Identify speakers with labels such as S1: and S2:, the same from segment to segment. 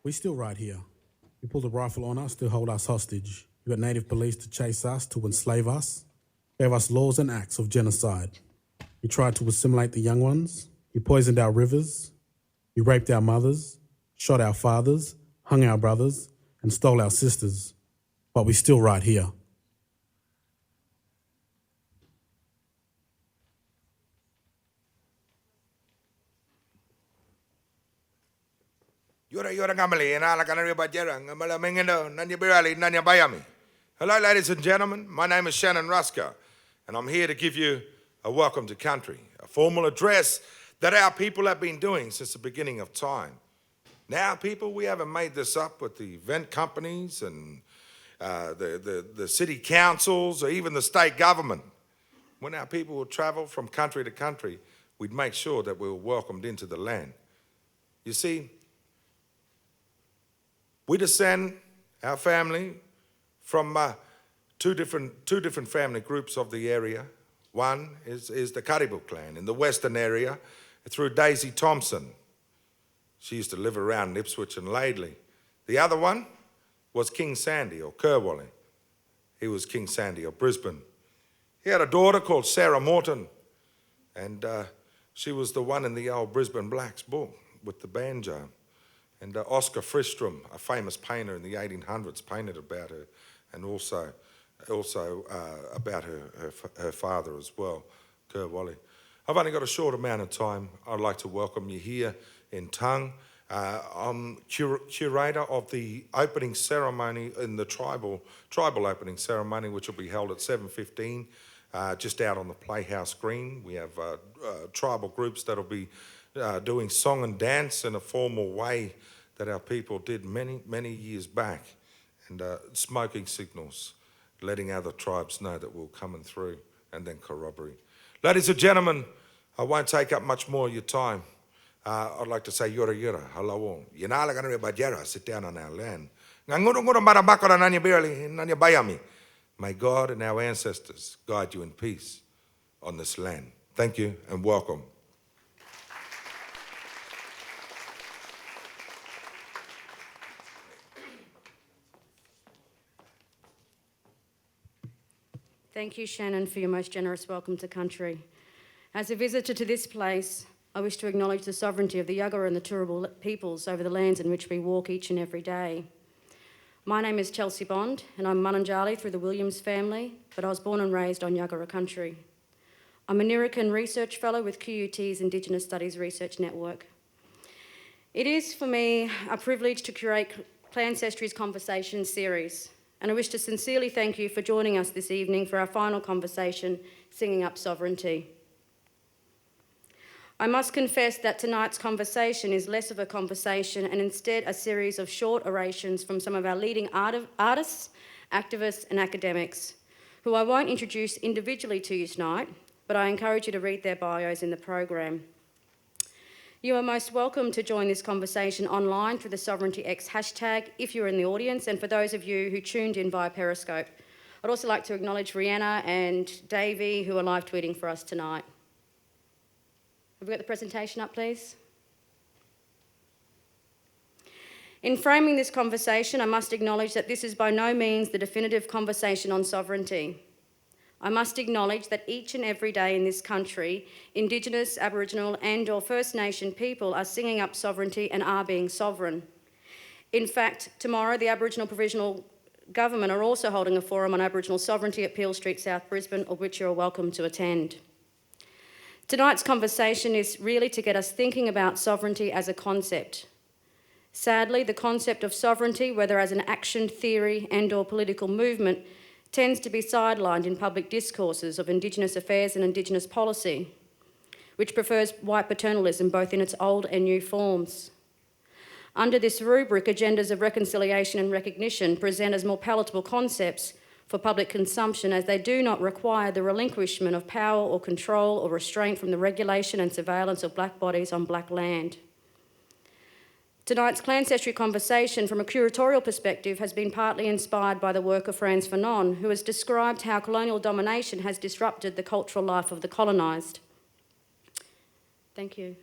S1: We still right here. You pulled a rifle on us to hold us hostage. You got native police to chase us, to enslave us. Gave us laws and acts of genocide. You tried to assimilate the young ones. You poisoned our rivers. You raped our mothers, shot our fathers, hung our brothers, and stole our sisters. But we still right here.
S2: Yora Gamali and Alakanaria Bajera, Gamala Mengendo, Nanya Birali, Nanya Bayami. Hello, ladies and gentlemen. My name is Shannon Ruska, and I'm here to give you a welcome to country, a formal address that our people have been doing since the beginning of time. Now, people, we haven't made this up with the event companies and the city councils or even the state government. When our people would travel from country to country, we'd make sure that we were welcomed into the land. You see, we descend, our family, from two different family groups of the area. One is the Caribou clan in the western area through Daisy Thompson. She used to live around Ipswich and Laidley. The other one was King Sandy or Kerwally. He was King Sandy of Brisbane. He had a daughter called Sarah Moreton, and she was the one in the old Brisbane Blacks book with the banjo. And Oscar Fristrom, a famous painter in the 1800s, painted about her, and also about her father as well, Kerwally. I've only got a short amount of time. I'd like to welcome you here in Tongue. I'm curator of the opening ceremony in the tribal opening ceremony, which will be held at 7:15, just out on the Playhouse Green. We have tribal groups that'll be doing song and dance in a formal way that our people did many years back, and smoking signals, letting other tribes know that we're coming through, and then corroboree. Ladies and gentlemen, I won't take up much more of your time. I'd like to say yora yora, hello. Yanala gana bajera, sit down on our land. Ngangurungura marabakara nanya birali, nanya bayami. May God and our ancestors guide you in peace on this land. Thank you and welcome.
S3: Thank you, Shannon, for your most generous welcome to country. As a visitor to this place, I wish to acknowledge the sovereignty of the Yagara and the Turrbal peoples over the lands in which we walk each and every day. My name is Chelsea Bond, and I'm Mununjali through the Williams family, but I was born and raised on Yagara country. I'm a Nirikan Research Fellow with QUT's Indigenous Studies Research Network. It is, for me, a privilege to curate Clancestry's Conversation series, and I wish to sincerely thank you for joining us this evening for our final conversation, Singing Up Sovereignty. I must confess that tonight's conversation is less of a conversation and instead a series of short orations from some of our leading artists, activists and academics, who I won't introduce individually to you tonight, but I encourage you to read their bios in the program. You are most welcome to join this conversation online through the SovereigntyX hashtag if you're in the audience, and for those of you who tuned in via Periscope. I'd also like to acknowledge Rihanna and Davey, who are live tweeting for us tonight. Have we got the presentation up, please? In framing this conversation, I must acknowledge that this is by no means the definitive conversation on sovereignty. I must acknowledge that each and every day in this country, Indigenous, Aboriginal and/or First Nation people are singing up sovereignty and are being sovereign. In fact, tomorrow the Aboriginal Provisional Government are also holding a forum on Aboriginal sovereignty at Peel Street, South Brisbane, of which you're welcome to attend. Tonight's conversation is really to get us thinking about sovereignty as a concept. Sadly, the concept of sovereignty, whether as an action theory and/or political movement, tends to be sidelined in public discourses of Indigenous affairs and Indigenous policy, which prefers white paternalism both in its old and new forms. Under this rubric, agendas of reconciliation and recognition present as more palatable concepts for public consumption, as they do not require the relinquishment of power or control or restraint from the regulation and surveillance of black bodies on black land. Tonight's Clancestry Conversation, from a curatorial perspective, has been partly inspired by the work of Frantz Fanon, who has described how colonial domination has disrupted the cultural life of the colonised. Thank you.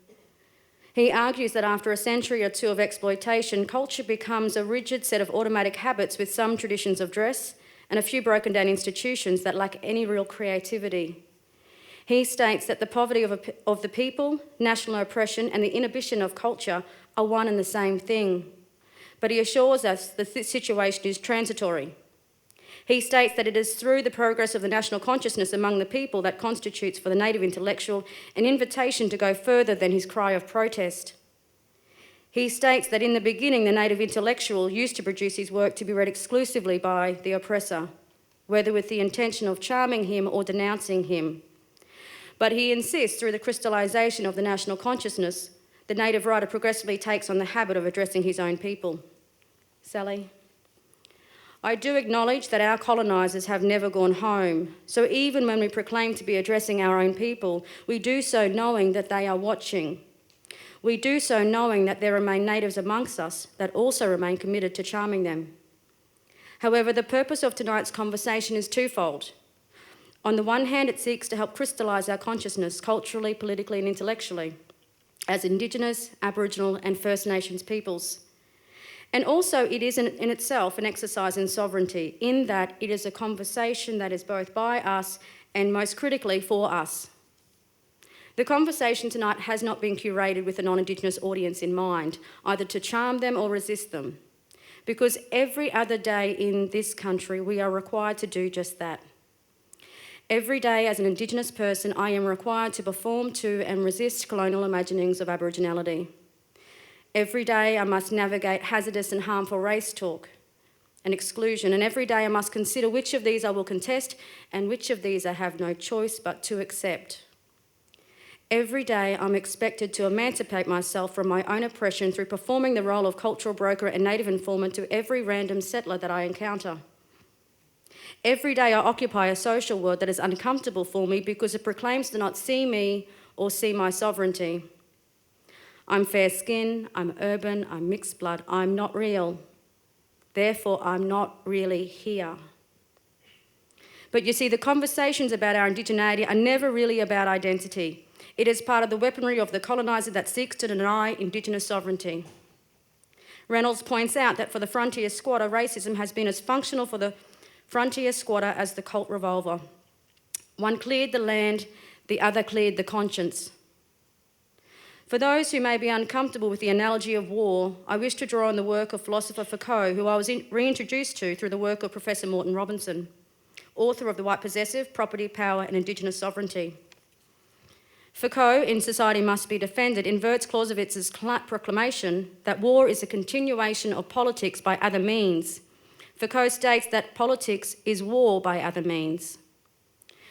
S3: He argues that after a century or two of exploitation, culture becomes a rigid set of automatic habits with some traditions of dress and a few broken down institutions that lack any real creativity. He states that the poverty of the people, national oppression, and the inhibition of culture are one and the same thing. But he assures us that this situation is transitory. He states that it is through the progress of the national consciousness among the people that constitutes for the native intellectual an invitation to go further than his cry of protest. He states that in the beginning, the native intellectual used to produce his work to be read exclusively by the oppressor, whether with the intention of charming him or denouncing him. But he insists, through the crystallisation of the national consciousness, the native writer progressively takes on the habit of addressing his own people. Sally? I do acknowledge that our colonisers have never gone home, so even when we proclaim to be addressing our own people, we do so knowing that they are watching. We do so knowing that there remain natives amongst us that also remain committed to charming them. However, the purpose of tonight's conversation is twofold. On the one hand, it seeks to help crystallise our consciousness culturally, politically and intellectually as Indigenous, Aboriginal and First Nations peoples. And also it is in itself an exercise in sovereignty, in that it is a conversation that is both by us and most critically for us. The conversation tonight has not been curated with a non-Indigenous audience in mind, either to charm them or resist them, because every other day in this country we are required to do just that. Every day as an Indigenous person I am required to perform to and resist colonial imaginings of Aboriginality. Every day I must navigate hazardous and harmful race talk and exclusion, and every day I must consider which of these I will contest and which of these I have no choice but to accept. Every day I'm expected to emancipate myself from my own oppression through performing the role of cultural broker and native informant to every random settler that I encounter. Every day I occupy a social world that is uncomfortable for me because it proclaims to not see me or see my sovereignty. I'm fair-skinned, I'm urban, I'm mixed blood, I'm not real. Therefore, I'm not really here. But you see, the conversations about our indigeneity are never really about identity. It is part of the weaponry of the colonizer that seeks to deny Indigenous sovereignty. Reynolds points out that for the frontier squatter, racism has been as functional for the frontier squatter as the Colt revolver. One cleared the land, the other cleared the conscience. For those who may be uncomfortable with the analogy of war, I wish to draw on the work of philosopher Foucault, who I was reintroduced to through the work of Professor Moreton-Robinson, author of The White Possessive, Property, Power and Indigenous Sovereignty. Foucault, in Society Must Be Defended, inverts Clausewitz's proclamation that war is a continuation of politics by other means. Foucault states that politics is war by other means.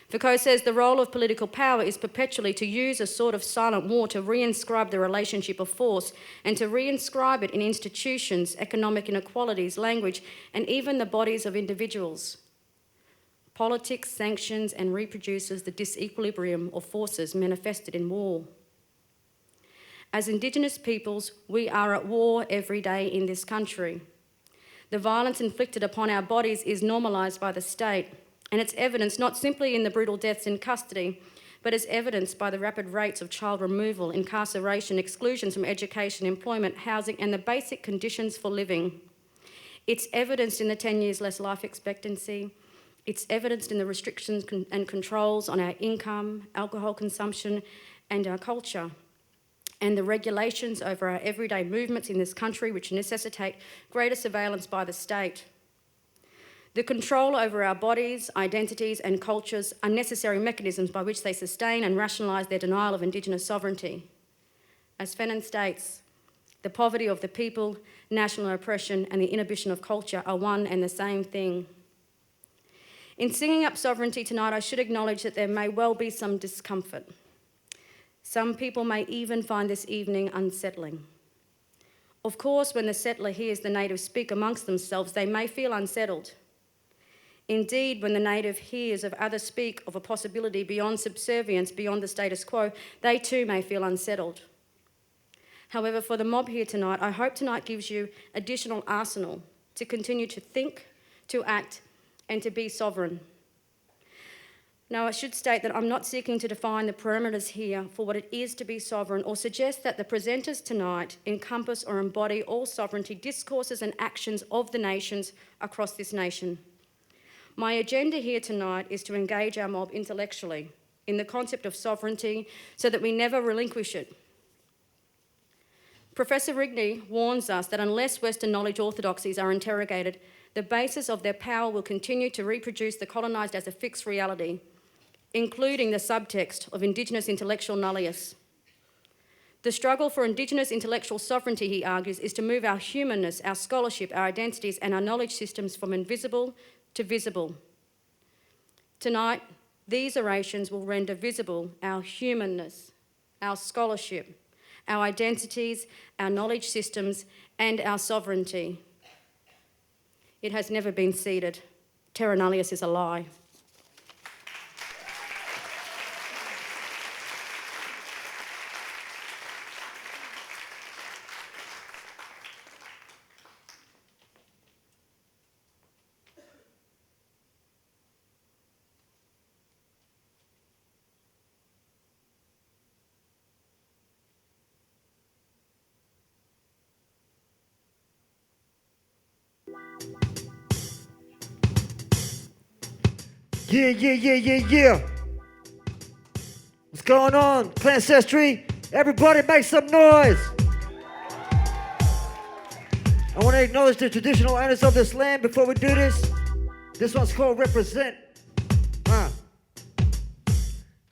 S3: Foucault says the role of political power is perpetually to use a sort of silent war to reinscribe the relationship of force and to reinscribe it in institutions, economic inequalities, language, and even the bodies of individuals. Politics sanctions and reproduces the disequilibrium of forces manifested in war. As Indigenous peoples, we are at war every day in this country. The violence inflicted upon our bodies is normalised by the state, and it's evidenced not simply in the brutal deaths in custody, but is evidenced by the rapid rates of child removal, incarceration, exclusions from education, employment, housing, and the basic conditions for living. It's evidenced in the 10 years less life expectancy. It's evidenced in the restrictions and controls on our income, alcohol consumption, and our culture, and the regulations over our everyday movements in this country which necessitate greater surveillance by the state. The control over our bodies, identities and cultures are necessary mechanisms by which they sustain and rationalise their denial of Indigenous sovereignty. As Fanon states, the poverty of the people, national oppression and the inhibition of culture are one and the same thing. In singing up sovereignty tonight, I should acknowledge that there may well be some discomfort. Some people may even find this evening unsettling. Of course, when the settler hears the native speak amongst themselves, they may feel unsettled. Indeed, when the native hears of others speak of a possibility beyond subservience, beyond the status quo, they too may feel unsettled. However, for the mob here tonight, I hope tonight gives you additional arsenal to continue to think, to act, and to be sovereign. Now, I should state that I'm not seeking to define the parameters here for what it is to be sovereign or suggest that the presenters tonight encompass or embody all sovereignty discourses and actions of the nations across this nation. My agenda here tonight is to engage our mob intellectually in the concept of sovereignty so that we never relinquish it. Professor Rigney warns us that unless Western knowledge orthodoxies are interrogated, the basis of their power will continue to reproduce the colonised as a fixed reality, including the subtext of Indigenous intellectual nullius. The struggle for Indigenous intellectual sovereignty, he argues, is to move our humanness, our scholarship, our identities and our knowledge systems from invisible to visible. Tonight, these orations will render visible our humanness, our scholarship, our identities, our knowledge systems and our sovereignty. It has never been ceded. Terra nullius is a lie.
S4: Yeah. What's going on? Clancestry, everybody make some noise. I want to acknowledge the traditional owners of this land before we do this. This one's called Represent.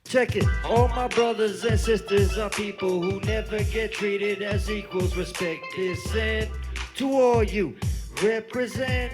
S4: Check it. All my brothers and sisters are people who never get treated as equals. Respect is sent to all you. Represent.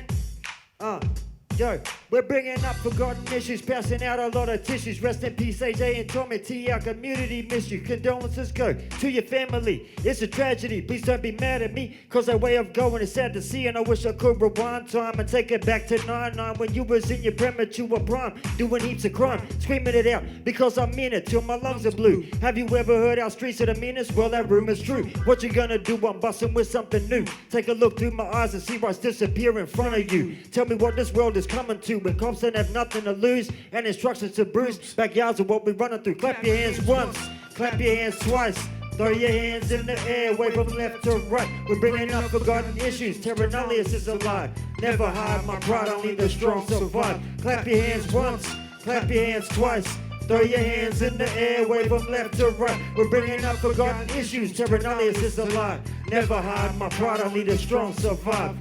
S4: Yo, we're bringing up forgotten issues, passing out a lot of tissues. Rest in peace, AJ and Tommy T. Our community miss you. Condolences go to your family. It's a tragedy. Please don't be mad at me, cause our way of going is sad to see. And I wish I could rewind time and take it back to 99 when you was in your premature prime, doing heaps of crime, screaming it out because I mean it till my lungs are blue. Have you ever heard our streets are the meanest? Well, that rumor's true. What you gonna do? I'm busting with something new. Take a look through my eyes and see what's disappear in front of you. Tell me what this world is coming to when cops don't have nothing to lose and instructions to bruise. Backyards are what we're running through. Clap your hands once, clap your hands twice. Throw your hands in the air, wave from left to right. We're bringing up forgotten issues. Terra nullius is alive. Never hide my pride, only the strong survive. Clap your hands once, clap your hands twice. Throw your hands in the air, wave from left to right. We're bringing up forgotten issues. Terra nullius is alive. Never hide my pride, only the strong survive.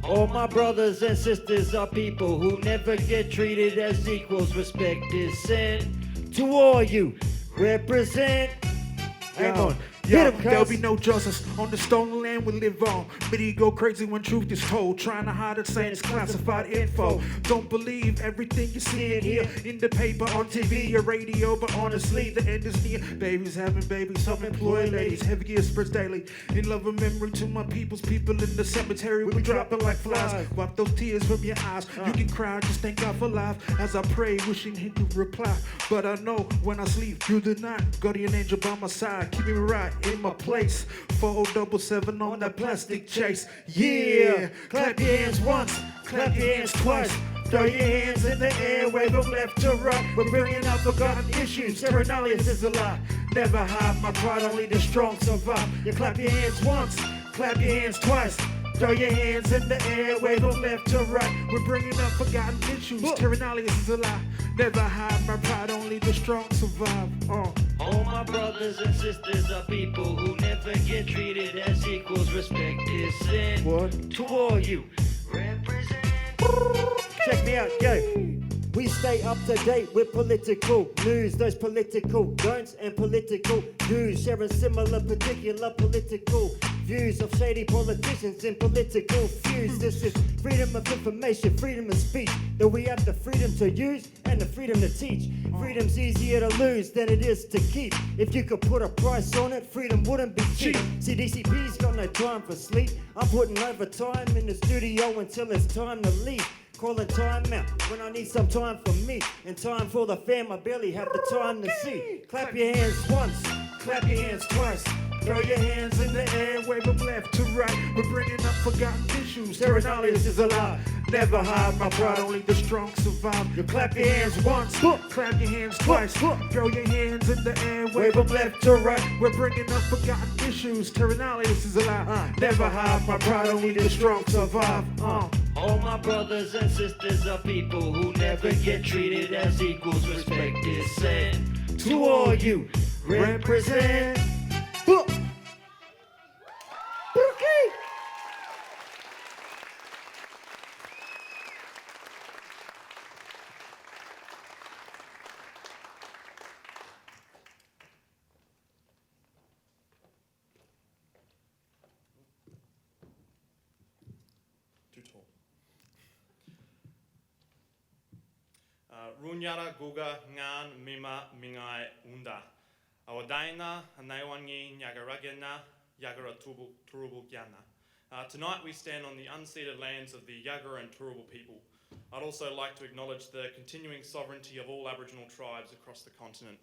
S4: All my brothers and sisters are people who never get treated as equals. Respect is sent to all you. Represent. Hang on.
S5: Yeah, there'll be no justice on the stolen land we live on. Many go crazy when truth is told, trying to hide it, saying it's classified info. Don't believe everything you see in here, in the paper, on TV or radio, but honestly, the end is near. Babies having babies, some employed ladies, heavy gear spreads daily. In love and memory to my people's people in the cemetery, we dropping like flies. Wipe those tears from your eyes. You can cry, just thank God for life. As I pray, wishing he could reply. But I know when I sleep through the night, guardian angel by my side, keep me right in my place. 4077 on that plastic chase. Yeah, clap your hands once, clap your hands twice. Throw your hands in the air, wave them left to right. We're bringing up forgotten issues. Terra nullius is a lie. Never hide my pride, only the strong survive. You clap your hands once, clap your hands twice. Throw your hands in the air, wave them left to right. We're bringing up forgotten issues. Terra nullius is a lie. Never hide my pride, only the strong survive.
S4: All my brothers and sisters are people who never get treated as equals. Respect is sent to all you. Represent. Check me out, yo. We stay up to date with political news, those political don'ts and political do's, sharing similar particular political views of shady politicians and political feuds. This is freedom of information, freedom of speech, that we have the freedom to use and the freedom to teach. Freedom's easier to lose than it is to keep. If you could put a price on it, freedom wouldn't be cheap. See, DCP's got no time for sleep. I'm putting overtime in the studio until it's time to leave. Calling time out when I need some time for me and time for the fam I barely have the time to see. Clap your hands once, clap your hands twice.
S5: Throw your hands in the air, wave them left to right. We're bringing up forgotten issues. Terranalius is alive. Never hide my pride, only the strong survive. You clap your hands once, clap your hands twice. Throw your hands in the air, wave them left to right. We're bringing up forgotten issues. Terranalius is alive. Never hide my pride, only the strong survive.
S4: All my brothers and sisters are people who never get treated as equals. Respect is sent to all you represent.
S6: Runyara guga ngan mima mingai unda. Awadaina anaiwangi nyagaragena yagara turubu gyana. Tonight we stand on the unceded lands of the Yagara and Turrbal people. I'd also like to acknowledge the continuing sovereignty of all Aboriginal tribes across the continent.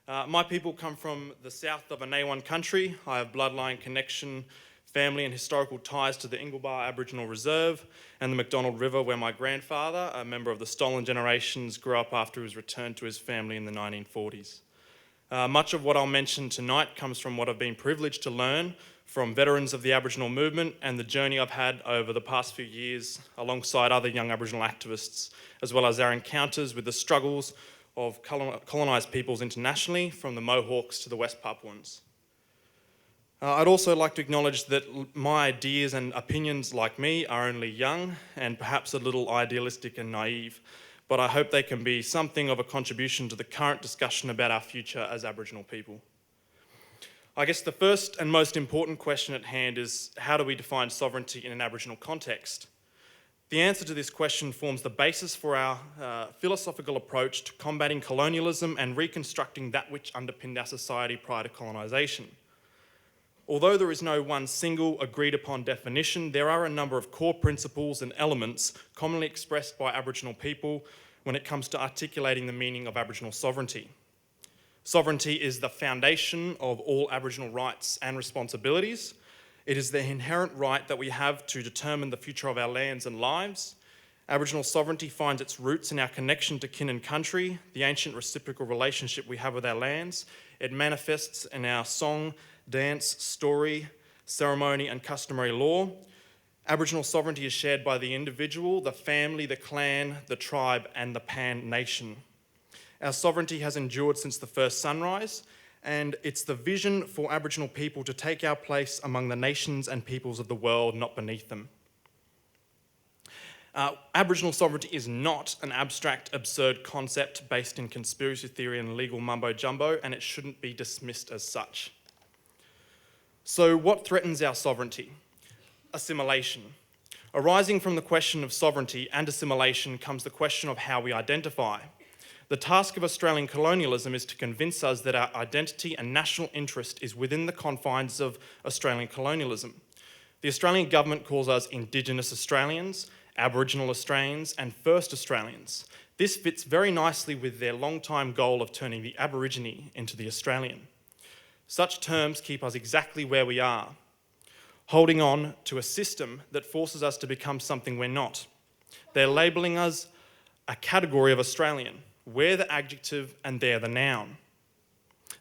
S6: My people come from the south of Anaiwan country. I have bloodline connection, family and historical ties to the Inglebar Aboriginal Reserve and the Macdonald River, where my grandfather, a member of the stolen generations, grew up after his return to his family in the 1940s. Much of what I'll mention tonight comes from what I've been privileged to learn from veterans of the Aboriginal movement and the journey I've had over the past few years alongside other young Aboriginal activists, as well as our encounters with the struggles of colonised peoples internationally, from the Mohawks to the West Papuans. I'd also like to acknowledge that my ideas and opinions, like me, are only young and perhaps a little idealistic and naive, but I hope they can be something of a contribution to the current discussion about our future as Aboriginal people. I guess the first and most important question at hand is, how do we define sovereignty in an Aboriginal context? The answer to this question forms the basis for our philosophical approach to combating colonialism and reconstructing that which underpinned our society prior to colonisation. Although there is no one single agreed upon definition, there are a number of core principles and elements commonly expressed by Aboriginal people when it comes to articulating the meaning of Aboriginal sovereignty. Sovereignty is the foundation of all Aboriginal rights and responsibilities. It is the inherent right that we have to determine the future of our lands and lives. Aboriginal sovereignty finds its roots in our connection to kin and country, the ancient reciprocal relationship we have with our lands. It manifests in our song, dance, story, ceremony and customary law. Aboriginal sovereignty is shared by the individual, the family, the clan, the tribe and the Pan nation. Our sovereignty has endured since the first sunrise, and it's the vision for Aboriginal people to take our place among the nations and peoples of the world, not beneath them. Aboriginal sovereignty is not an abstract, absurd concept based in conspiracy theory and legal mumbo-jumbo, and it shouldn't be dismissed as such. So what threatens our sovereignty? Assimilation. Arising from the question of sovereignty and assimilation comes the question of how we identify. The task of Australian colonialism is to convince us that our identity and national interest is within the confines of Australian colonialism. The Australian government calls us Indigenous Australians, Aboriginal Australians and First Australians. This fits very nicely with their long-time goal of turning the Aborigine into the Australian. Such terms keep us exactly where we are, holding on to a system that forces us to become something we're not. They're labelling us a category of Australian. We're the adjective and they're the noun.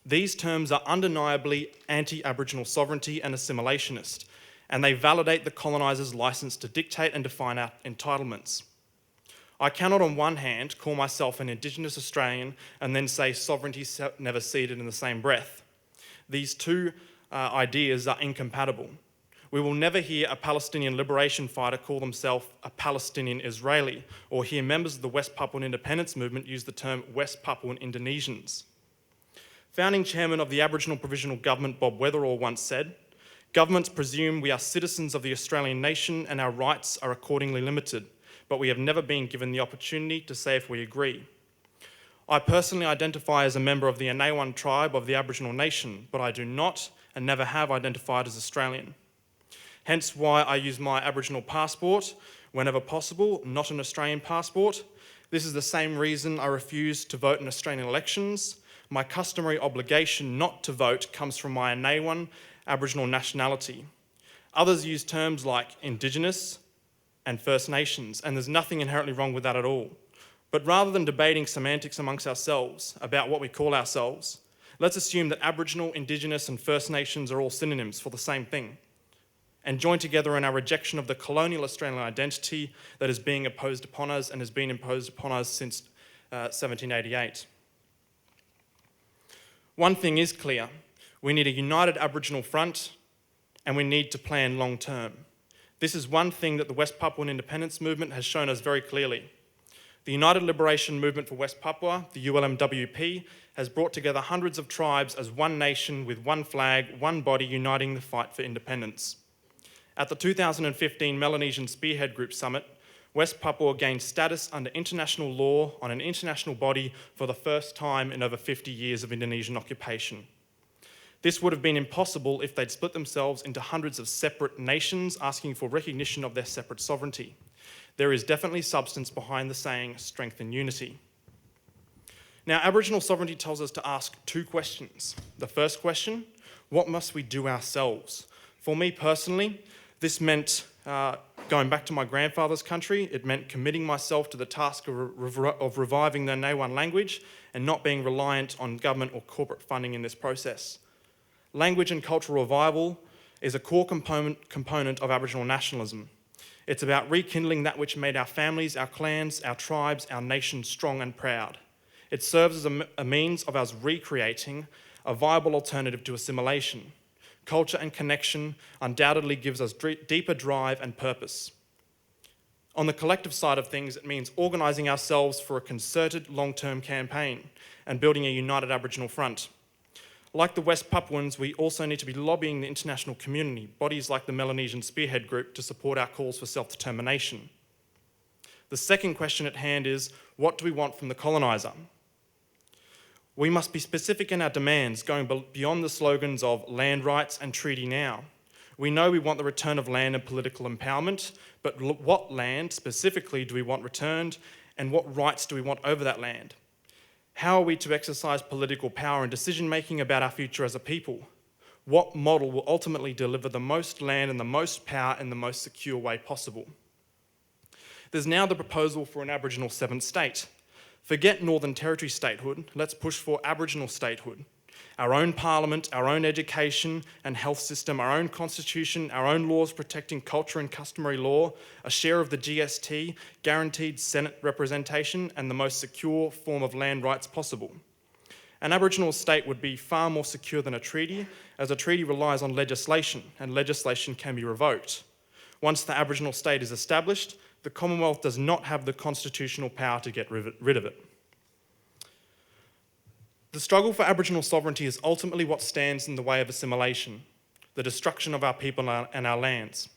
S6: These terms are undeniably anti-Aboriginal sovereignty and assimilationist, and they validate the colonizer's license to dictate and define our entitlements. I cannot on one hand call myself an Indigenous Australian and then say sovereignty never ceded in the same breath. These two ideas are incompatible. We will never hear a Palestinian liberation fighter call themselves a Palestinian Israeli, or hear members of the West Papuan independence movement use the term West Papuan Indonesians. Founding chairman of the Aboriginal Provisional Government, Bob Weatherall, once said, "Governments presume we are citizens of the Australian nation and our rights are accordingly limited, but we have never been given the opportunity to say if we agree." I personally identify as a member of the Anaiwan tribe of the Aboriginal nation, but I do not and never have identified as Australian. Hence why I use my Aboriginal passport whenever possible, not an Australian passport. This is the same reason I refuse to vote in Australian elections. My customary obligation not to vote comes from my Anawan Aboriginal nationality. Others use terms like Indigenous and First Nations, and there's nothing inherently wrong with that at all. But rather than debating semantics amongst ourselves about what we call ourselves, let's assume that Aboriginal, Indigenous and First Nations are all synonyms for the same thing, and join together in our rejection of the colonial Australian identity that is being imposed upon us and has been imposed upon us since 1788. One thing is clear: we need a united Aboriginal front, and we need to plan long term. This is one thing that the West Papuan independence movement has shown us very clearly. The United Liberation Movement for West Papua, the ULMWP, has brought together hundreds of tribes as one nation with one flag, one body, uniting the fight for independence. At the 2015 Melanesian Spearhead Group Summit, West Papua gained status under international law on an international body for the first time in over 50 years of Indonesian occupation. This would have been impossible if they'd split themselves into hundreds of separate nations asking for recognition of their separate sovereignty. There is definitely substance behind the saying, strength in unity. Now, Aboriginal sovereignty tells us to ask two questions. The first question, what must we do ourselves? For me personally, this meant going back to my grandfather's country. It meant committing myself to the task of reviving the Nawan language and not being reliant on government or corporate funding in this process. Language and cultural revival is a core component of Aboriginal nationalism. It's about rekindling that which made our families, our clans, our tribes, our nation strong and proud. It serves as a means of us recreating a viable alternative to assimilation. Culture and connection undoubtedly gives us deeper drive and purpose. On the collective side of things, it means organising ourselves for a concerted long-term campaign and building a united Aboriginal front. Like the West Papuans, we also need to be lobbying the international community, bodies like the Melanesian Spearhead Group, to support our calls for self-determination. The second question at hand is, what do we want from the colonizer? We must be specific in our demands, going beyond the slogans of land rights and treaty now. We know we want the return of land and political empowerment, but what land specifically do we want returned, and what rights do we want over that land? How are we to exercise political power and decision-making about our future as a people? What model will ultimately deliver the most land and the most power in the most secure way possible? There's now the proposal for an Aboriginal seventh state. Forget Northern Territory statehood, let's push for Aboriginal statehood. Our own parliament, our own education and health system, our own constitution, our own laws protecting culture and customary law, a share of the GST, guaranteed Senate representation, and the most secure form of land rights possible. An Aboriginal state would be far more secure than a treaty, as a treaty relies on legislation, and legislation can be revoked. Once the Aboriginal state is established, the Commonwealth does not have the constitutional power to get rid of it. The struggle for Aboriginal sovereignty is ultimately what stands in the way of assimilation, the destruction of our people and our lands.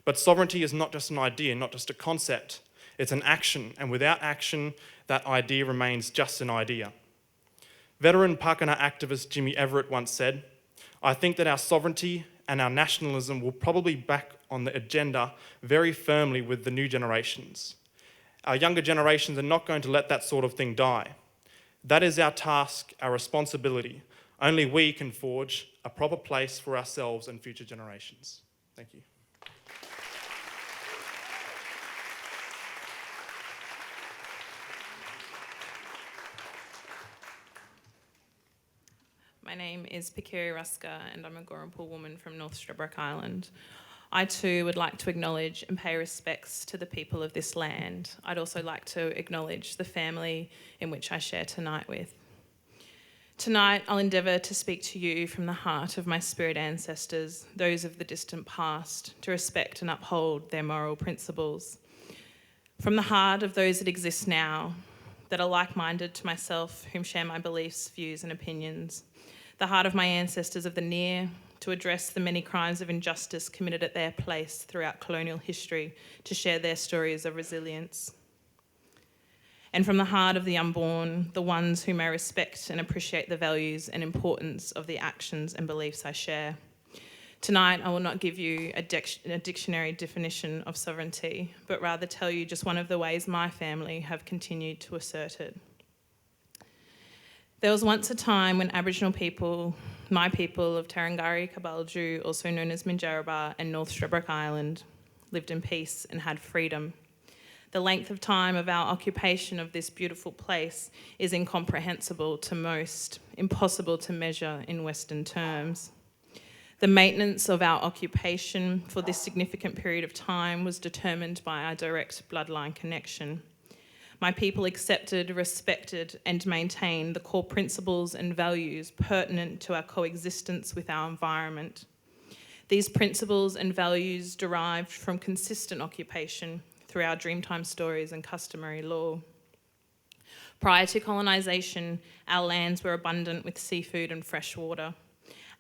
S6: But sovereignty is not just an idea, not just a concept, it's an action, and without action, that idea remains just an idea. Veteran Pakana activist Jimmy Everett once said, "I think that our sovereignty and our nationalism will probably be back on the agenda very firmly with the new generations. Our younger generations are not going to let that sort of thing die. That is our task, our responsibility. Only we can forge a proper place for ourselves and future generations." Thank you.
S7: My name is Pekeri Ruska and I'm a Gurrumpul woman from North Stradbroke Island. I too would like to acknowledge and pay respects to the people of this land. I'd also like to acknowledge the family in which I share tonight with. Tonight, I'll endeavour to speak to you from the heart of my spirit ancestors, those of the distant past, to respect and uphold their moral principles. From the heart of those that exist now, that are like-minded to myself, whom share my beliefs, views and opinions. The heart of my ancestors of the near, to address the many crimes of injustice committed at their place throughout colonial history, to share their stories of resilience. And from the heart of the unborn, the ones whom I respect and appreciate the values and importance of the actions and beliefs I share. Tonight, I will not give you a dictionary definition of sovereignty, but rather tell you just one of the ways my family have continued to assert it. There was once a time when Aboriginal people, my people of Tarangari, Kabalju, also known as Minjarrabah and North Stradbroke Island, lived in peace and had freedom. The length of time of our occupation of this beautiful place is incomprehensible to most, impossible to measure in Western terms. The maintenance of our occupation for this significant period of time was determined by our direct bloodline connection. My people accepted, respected, and maintained the core principles and values pertinent to our coexistence with our environment. These principles and values derived from consistent occupation through our Dreamtime stories and customary law. Prior to colonisation, our lands were abundant with seafood and fresh water.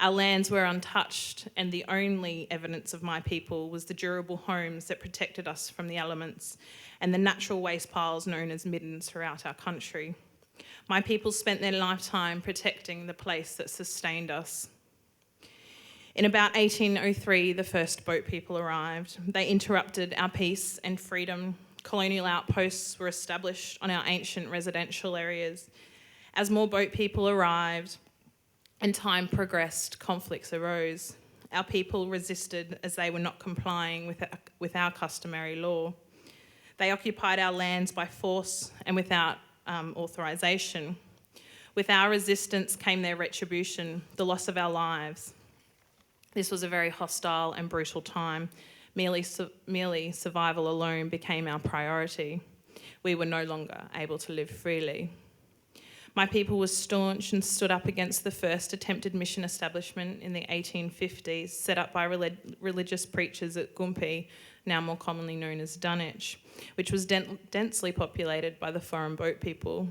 S7: Our lands were untouched, and the only evidence of my people was the durable homes that protected us from the elements and the natural waste piles known as middens throughout our country. My people spent their lifetime protecting the place that sustained us. In about 1803, the first boat people arrived. They interrupted our peace and freedom. Colonial outposts were established on our ancient residential areas. As more boat people arrived and time progressed, conflicts arose. Our people resisted as they were not complying with our customary law. They occupied our lands by force and without authorisation. With our resistance came their retribution, the loss of our lives. This was a very hostile and brutal time. Merely survival alone became our priority. We were no longer able to live freely. My people was staunch and stood up against the first attempted mission establishment in the 1850s, set up by religious preachers at Gumpi, now more commonly known as Dunwich, which was densely populated by the foreign boat people.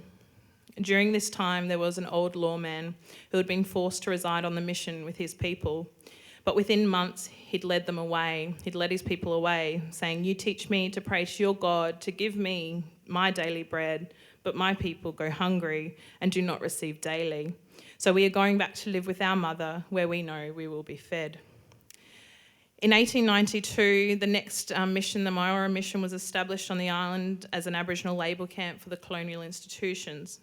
S7: During this time, there was an old lawman who had been forced to reside on the mission with his people. But within months, he'd led them away. He'd led his people away, saying, "You teach me to pray to your God, to give me my daily bread, but my people go hungry and do not receive daily. So we are going back to live with our mother, where we know we will be fed." In 1892, the next mission, the Maiora mission, was established on the island as an Aboriginal labour camp for the colonial institutions.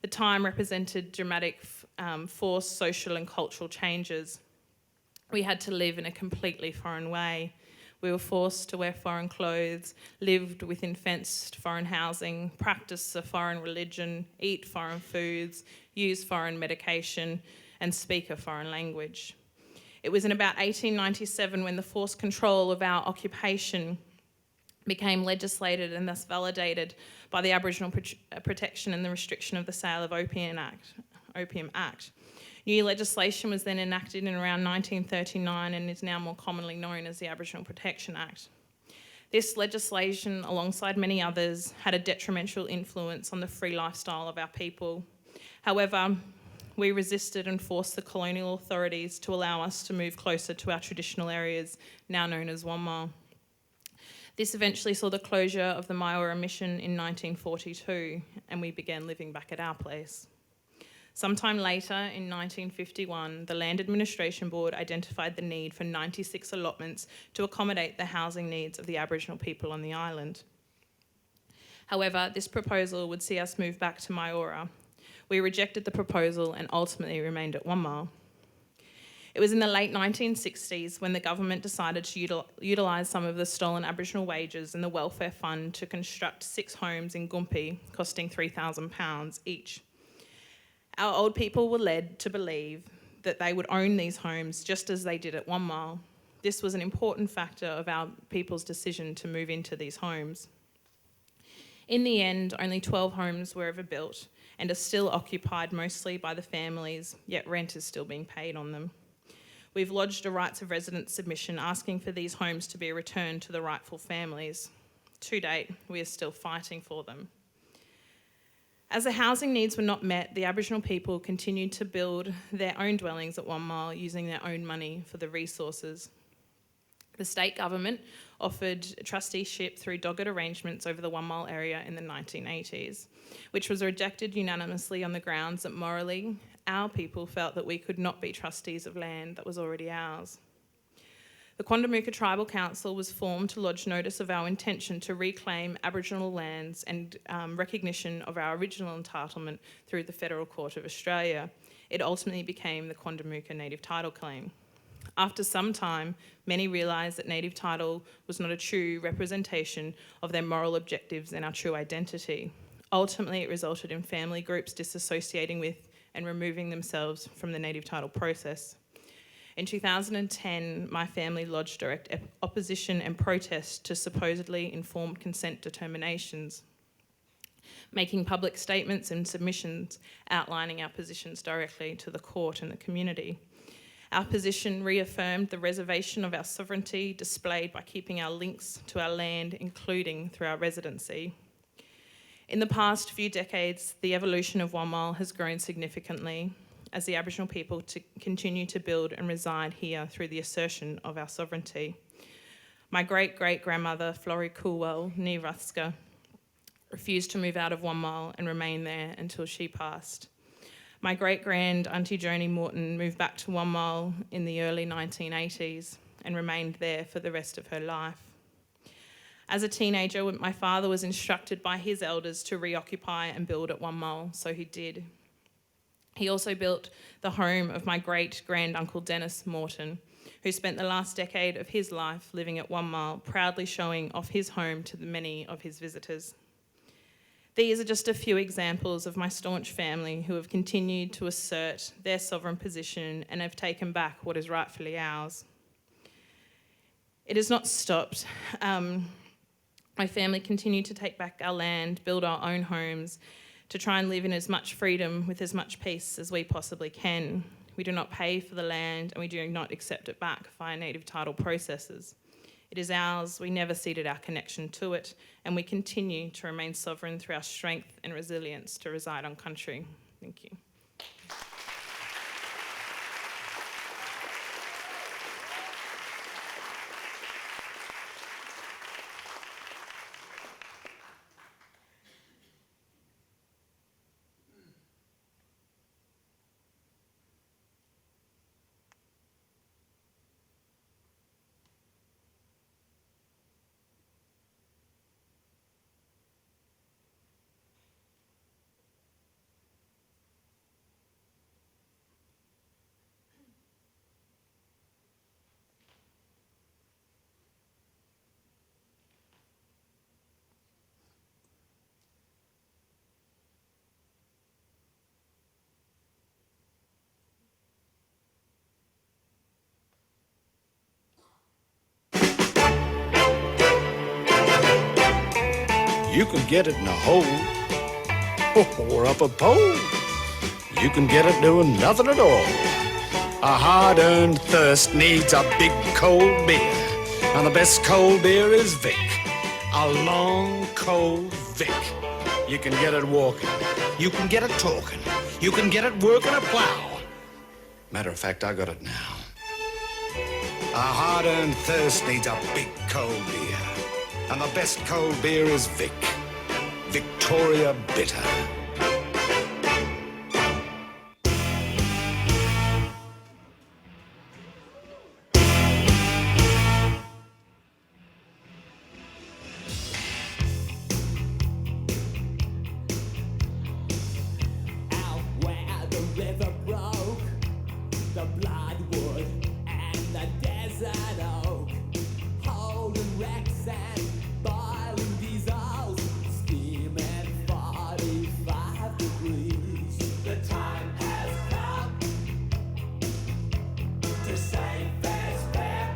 S7: The time represented dramatic forced social and cultural changes. We had to live in a completely foreign way. We were forced to wear foreign clothes, lived within fenced foreign housing, practice a foreign religion, eat foreign foods, use foreign medication, and speak a foreign language. It was in about 1897 when the forced control of our occupation became legislated and thus validated by the Aboriginal Protection and the Restriction of the Sale of Opium Act. New legislation was then enacted in around 1939 and is now more commonly known as the Aboriginal Protection Act. This legislation, alongside many others, had a detrimental influence on the free lifestyle of our people. However, we resisted and forced the colonial authorities to allow us to move closer to our traditional areas, now known as Wanma. This eventually saw the closure of the Maiora mission in 1942, and we began living back at our place. Sometime later, in 1951, the Land Administration Board identified the need for 96 allotments to accommodate the housing needs of the Aboriginal people on the island. However, this proposal would see us move back to Maiora. We rejected the proposal and ultimately remained at Wanma. It was in the late 1960s when the government decided to utilise some of the stolen Aboriginal wages and the welfare fund to construct 6 homes in Gumpi, costing £3,000 each. Our old people were led to believe that they would own these homes just as they did at Wanma. This was an important factor of our people's decision to move into these homes. In the end, only 12 homes were ever built and are still occupied mostly by the families, yet rent is still being paid on them. We've lodged a rights of residence submission asking for these homes to be returned to the rightful families. To date, we are still fighting for them. As the housing needs were not met, the Aboriginal people continued to build their own dwellings at Wanma using their own money for the resources. The state government offered trusteeship through dogged arrangements over the 1 mile area in the 1980s, which was rejected unanimously on the grounds that morally, our people felt that we could not be trustees of land that was already ours. The Quandamooka Tribal Council was formed to lodge notice of our intention to reclaim Aboriginal lands and recognition of our original entitlement through the Federal Court of Australia. It ultimately became the Quandamooka Native Title Claim. After some time, many realised that native title was not a true representation of their moral objectives and our true identity. Ultimately, it resulted in family groups disassociating with and removing themselves from the native title process. In 2010, my family lodged direct opposition and protest to supposedly informed consent determinations, making public statements and submissions outlining our positions directly to the court and the community. Our position reaffirmed the reservation of our sovereignty displayed by keeping our links to our land, including through our residency. In the past few decades, the evolution of Wammal has grown significantly as the Aboriginal people continue to build and reside here through the assertion of our sovereignty. My great-great-grandmother, Florrie Coolwell, née Ruska, refused to move out of Wammal and remain there until she passed. My great-grand Auntie Joni Morton moved back to Wammal in the early 1980s and remained there for the rest of her life. As a teenager, my father was instructed by his elders to reoccupy and build at Wammal, so he did. He also built the home of my great-grand-uncle Dennis Morton, who spent the last decade of his life living at Wammal, proudly showing off his home to the many of his visitors. These are just a few examples of my staunch family who have continued to assert their sovereign position and have taken back what is rightfully ours. It has not stopped. My family continued to take back our land, build our own homes, to try and live in as much freedom with as much peace as we possibly can. We do not pay for the land and we do not accept it back via native title processes. It is ours, we never ceded our connection to it, and we continue to remain sovereign through our strength and resilience to reside on country. Thank you.
S8: You can get it in a hole or up a pole. You can get it doing nothing at all. A hard-earned thirst needs a big cold beer, and the best cold beer is Vic, a long cold Vic. You can get it walking, you can get it talking, you can get it working a plow. Matter of fact, I got it now. A hard-earned thirst needs a big cold beer, and the best cold beer is Vic, Victoria Bitter.
S9: Out where the river broke, the bloodwood and the desert oak, holding wrecks and boiling diesels, steaming 45 degrees. The time has come to save fair's fair,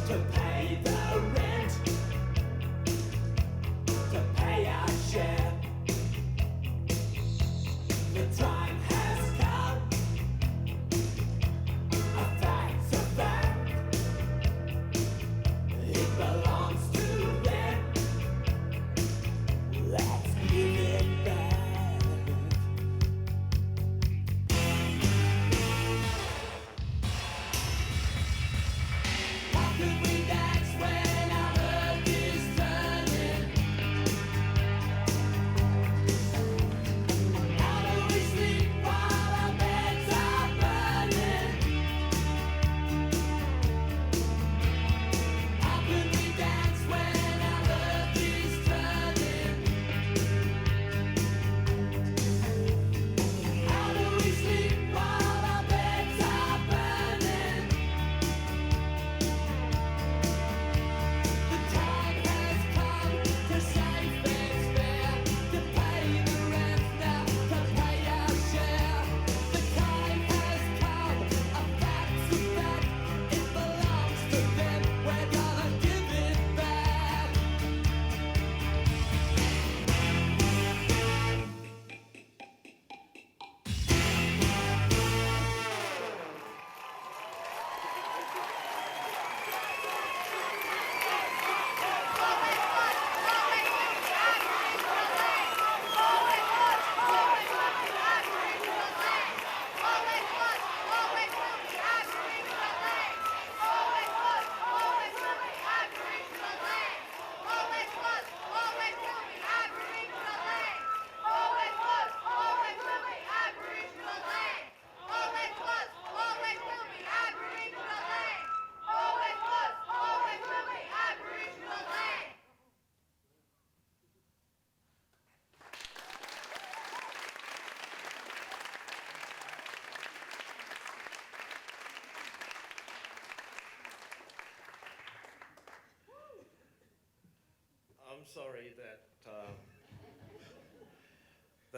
S9: to pay the rent, to pay our share. The time has come, a fact's a fact.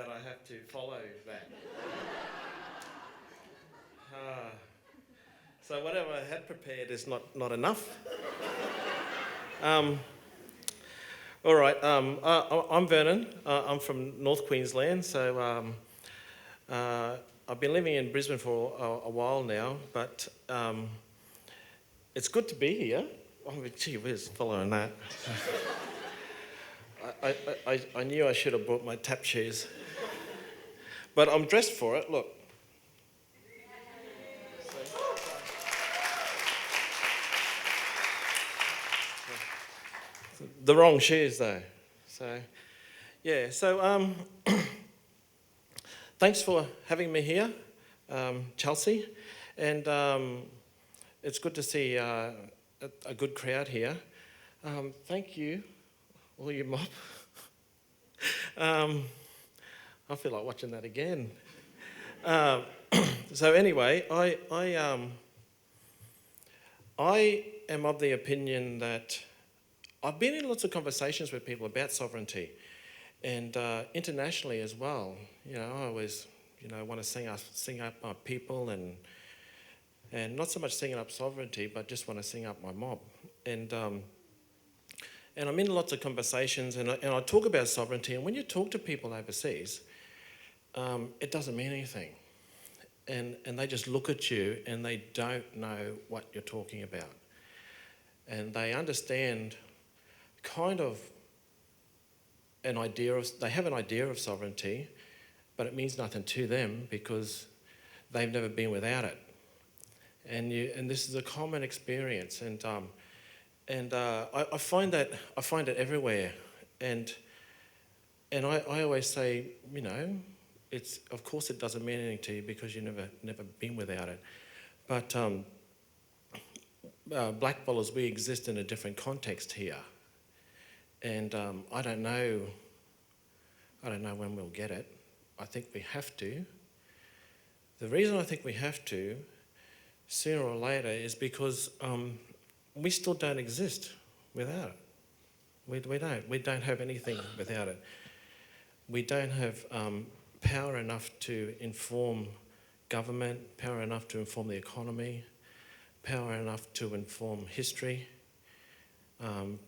S10: that I have to follow that. So whatever I had prepared is not enough. All right, I'm Vernon. I'm from North Queensland, so I've been living in Brisbane for a while now, but it's good to be here. Oh, gee whiz, following that. I knew I should have brought my tap shoes. But I'm dressed for it, look. The wrong shoes though. So, yeah, so thanks for having me here, Chelsea. And it's good to see a good crowd here. Thank you, all you mob. I feel like watching that again. So anyway, I am of the opinion that I've been in lots of conversations with people about sovereignty, and internationally as well. You know, I always, want to sing up my people, and not so much singing up sovereignty, but just want to sing up my mob. And I'm in lots of conversations, and I talk about sovereignty. And when you talk to people overseas, it doesn't mean anything, and they just look at you and they don't know what you're talking about, and they understand kind of they have an idea of sovereignty, but it means nothing to them because they've never been without it. And this is a common experience, and I find it everywhere, and I always say, it's, of course it doesn't mean anything to you because you've never been without it, but blackfellas, we exist in a different context here. And I don't know when we'll get it. I think we have to. The reason I think we have to, sooner or later, is because we still don't exist without it. We don't have anything without it. We don't have power enough to inform government, power enough to inform the economy, power enough to inform history,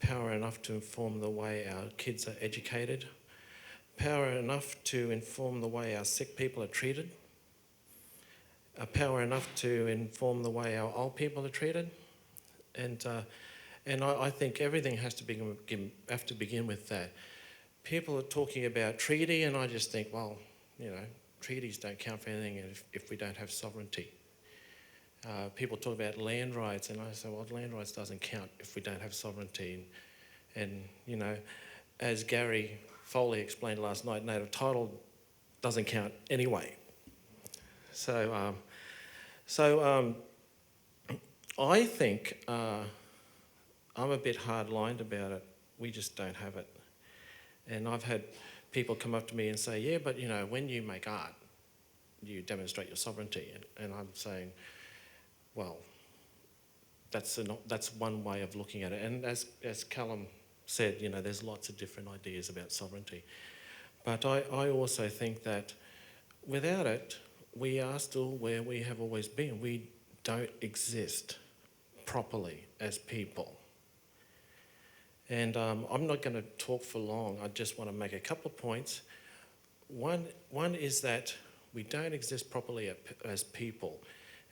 S10: power enough to inform the way our kids are educated, power enough to inform the way our sick people are treated, power enough to inform the way our old people are treated, and I think everything has to begin with that. People are talking about treaty, and I just think, well, treaties don't count for anything if we don't have sovereignty. People talk about land rights, and I say, well, land rights doesn't count if we don't have sovereignty. And as Gary Foley explained last night, native title doesn't count anyway. So I think I'm a bit hard-lined about it. We just don't have it. And I've had people come up to me and say, yeah, but when you make art, you demonstrate your sovereignty. And I'm saying, well, that's one way of looking at it. And as Callum said, there's lots of different ideas about sovereignty. But I also think that without it, we are still where we have always been. We don't exist properly as people. And I'm not going to talk for long. I just want to make a couple of points. One is that we don't exist properly as people.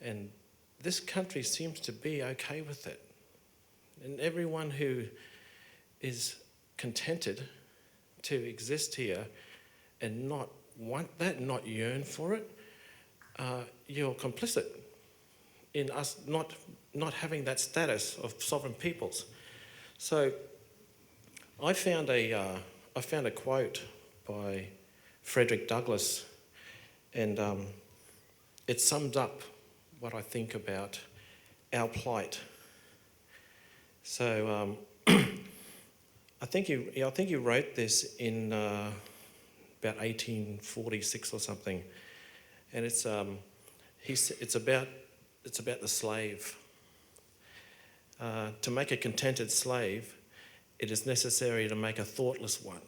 S10: And this country seems to be okay with it. And everyone who is contented to exist here and not want that, not yearn for it, you're complicit in us not having that status of sovereign peoples. So I found a quote by Frederick Douglass, and it sums up what I think about our plight. So I think he wrote this in about 1846 or something, and it's about the slave. To make a contented slave, it is necessary to make a thoughtless one.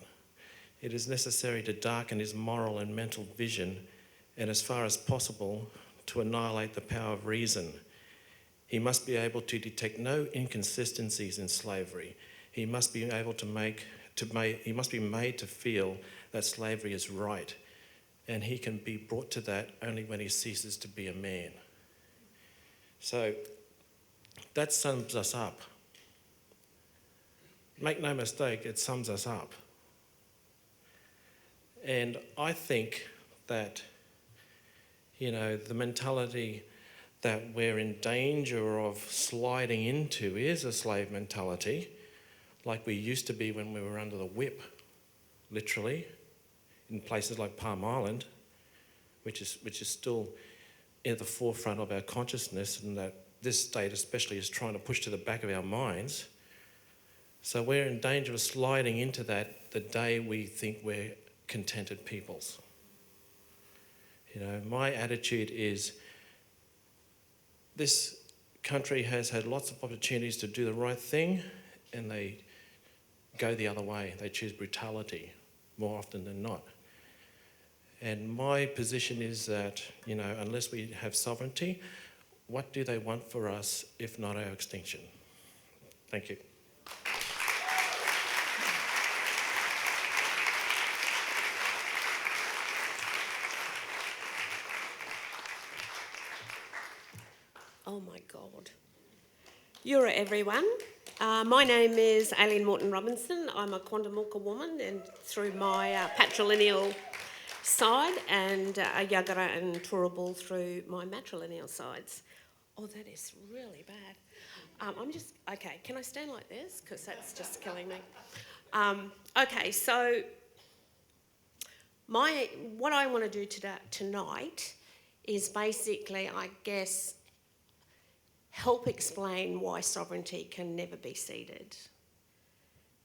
S10: it is necessary to darken his moral and mental vision and, as far as possible, to annihilate the power of reason. He must be able to detect no inconsistencies in slavery. He must be able he must be made to feel that slavery is right, and he can be brought to that only when he ceases to be a man. So that sums us up. Make no mistake, it sums us up. And I think that, the mentality that we're in danger of sliding into is a slave mentality, like we used to be when we were under the whip, literally, in places like Palm Island, which is still at the forefront of our consciousness, and that this state especially is trying to push to the back of our minds. So we're in danger of sliding into that the day we think we're contented peoples. My attitude is this country has had lots of opportunities to do the right thing, and they go the other way. They choose brutality more often than not. And my position is that, unless we have sovereignty, what do they want for us if not our extinction? Thank you.
S11: Oh my God. You're everyone. My name is Aileen Moreton-Robinson. I'm a Quandamooka woman, and through my patrilineal side, and a Yagara and Turrbal through my matrilineal sides. Oh, that is really bad. Okay, can I stand like this? Because that's just killing me. Okay, so what I want to do tonight is basically, I guess, help explain why sovereignty can never be ceded.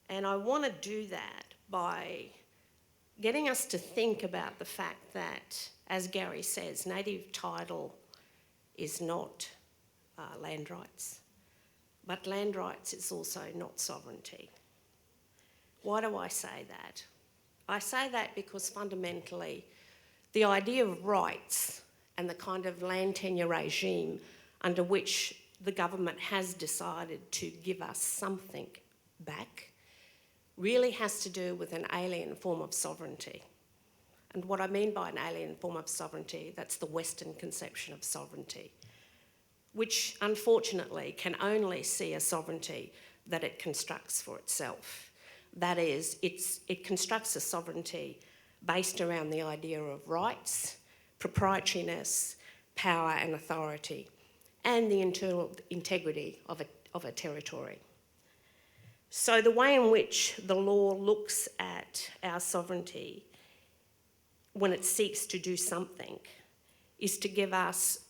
S11: And I want to do that by getting us to think about the fact that, as Gary says, native title is not land rights, but land rights is also not sovereignty. Why do I say that? I say that because fundamentally the idea of rights and the kind of land tenure regime under which the government has decided to give us something back really has to do with an alien form of sovereignty. And what I mean by an alien form of sovereignty, that's the Western conception of sovereignty, which unfortunately can only see a sovereignty that it constructs for itself. That is, it constructs a sovereignty based around the idea of rights, proprietariness, power and authority, and the internal integrity of a territory. So the way in which the law looks at our sovereignty when it seeks to do something is to give us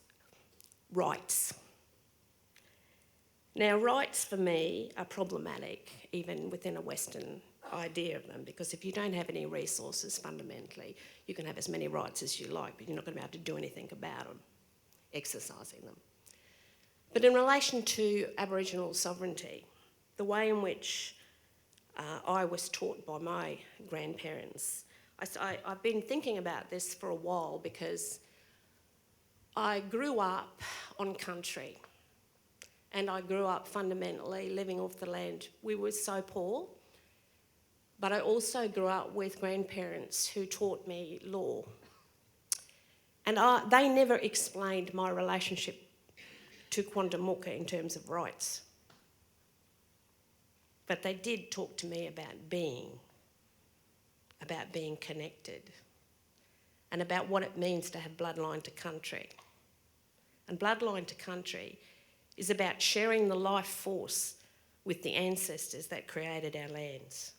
S11: rights. Now, rights for me are problematic even within a Western idea of them, because if you don't have any resources, fundamentally, you can have as many rights as you like, but you're not going to be able to do anything about them, exercising them. But in relation to Aboriginal sovereignty, the way in which I was taught by my grandparents, I've been thinking about this for a while because I grew up on country, and I grew up fundamentally living off the land. We were so poor, but I also grew up with grandparents who taught me law. And they never explained my relationship to Quandamooka in terms of rights. But they did talk to me about being connected, and about what it means to have bloodline to country. And bloodline to country is about sharing the life force with the ancestors that created our lands.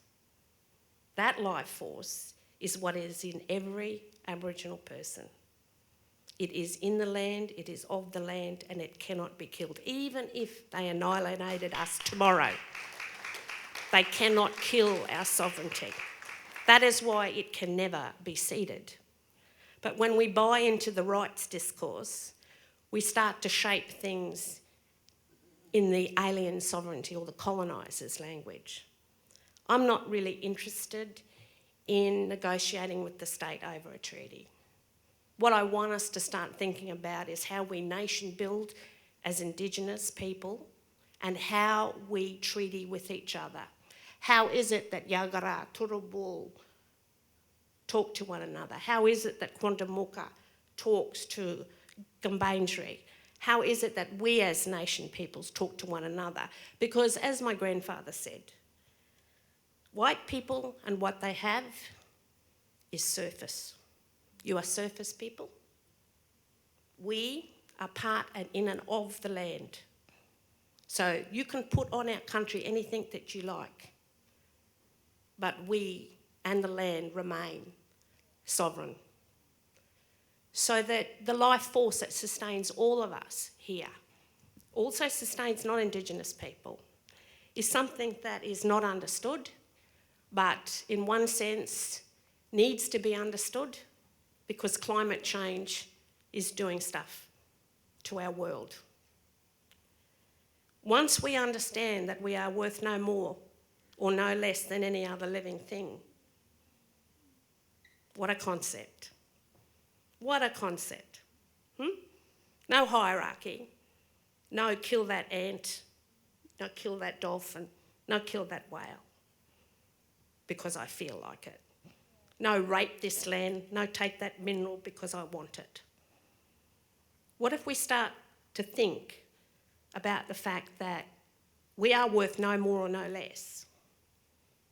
S11: That life force is what is in every Aboriginal person. It is in the land, it is of the land, and it cannot be killed. Even if they annihilated us tomorrow, they cannot kill our sovereignty. That is why it can never be ceded. But when we buy into the rights discourse, we start to shape things in the alien sovereignty or the colonizer's language. I'm not really interested in negotiating with the state over a treaty. What I want us to start thinking about is how we nation build as Indigenous people and how we treaty with each other. How is it that Yagara, Turrbal talk to one another? How is it that Quantamuka talks to Gumbainjri? How is it that we as nation peoples talk to one another? Because as my grandfather said, white people and what they have is surface. You are surface people. We are part and in and of the land. So you can put on our country anything that you like, but we and the land remain sovereign. So that the life force that sustains all of us here, also sustains non-Indigenous people, is something that is not understood, but in one sense needs to be understood because climate change is doing stuff to our world. Once we understand that we are worth no more or no less than any other living thing, what a concept. What a concept. No hierarchy, no kill that ant, no kill that dolphin, no kill that whale because I feel like it. No rape this land, no take that mineral because I want it. What if we start to think about the fact that we are worth no more or no less?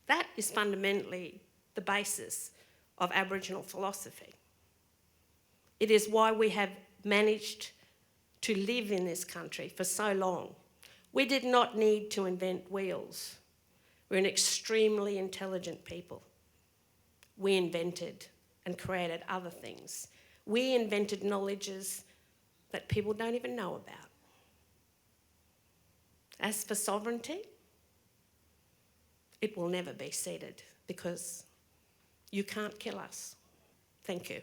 S11: That is fundamentally the basis of Aboriginal philosophy. It is why we have managed to live in this country for so long. We did not need to invent wheels. We're an extremely intelligent people. We invented and created other things. We invented knowledges that people don't even know about. As for sovereignty, it will never be ceded because you can't kill us. Thank you.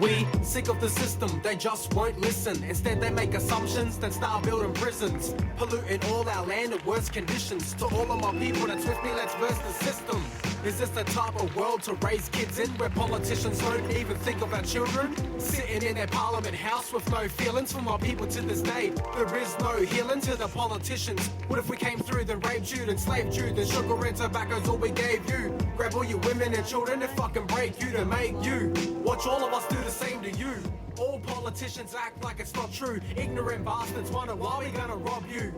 S12: We sick of the system, they just won't listen. Instead they make assumptions, then start building prisons, polluting all our land in worse conditions. To all of my people that's with me, let's verse the system. Is this the type of world to raise kids in, where politicians don't even think of our children? Sitting in their parliament house with no feelings for my people to this day. There is no healing to the politicians. What if we came through, then raped you, then slaved you, then sugar and tobacco's all we gave you? Grab all your women and children and fucking break you to make you. Watch all of us do the same to you. All politicians act like it's not true. Ignorant bastards wonder why we gonna rob you.